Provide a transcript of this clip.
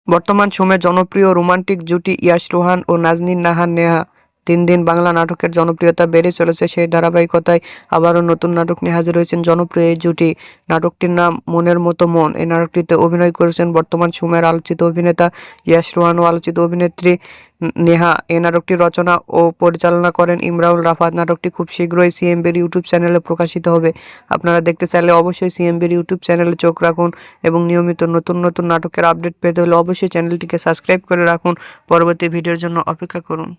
বর্তমান সময়ে জনপ্রিয় রোমান্টিক জুটি ইয়াশ রোহান ও নাজনীন নাহার নেহা। দিন দিন বাংলা নাটকের জনপ্রিয়তা বেড়ে চলেছে, সেই ধারাবাহিকতায় আবারও নতুন নাটক নিয়ে হাজির হয়েছেন জনপ্রিয় এই জুটি। নাটকটির নাম মনের মতো মন। এই নাটকটিতে অভিনয় করেছেন বর্তমান সময়ের আলোচিত অভিনেতা ইয়াশ রোহান ও আলোচিত অভিনেত্রী নেহা। এই নাটকটি রচনা ও পরিচালনা করেন ইমরাউল রাফাত। নাটকটি খুব শীঘ্রই সিএমবির ইউটিউব চ্যানেলে প্রকাশিত হবে। আপনারা দেখতে চাইলে অবশ্যই সিএমবির ইউটিউব চ্যানেলে চোখ রাখুন এবং নিয়মিত নতুন নতুন নাটকের আপডেট পেতে হলে অবশ্যই চ্যানেলটিকে সাবস্ক্রাইব করে রাখুন। পরবর্তী ভিডিওর জন্য অপেক্ষা করুন।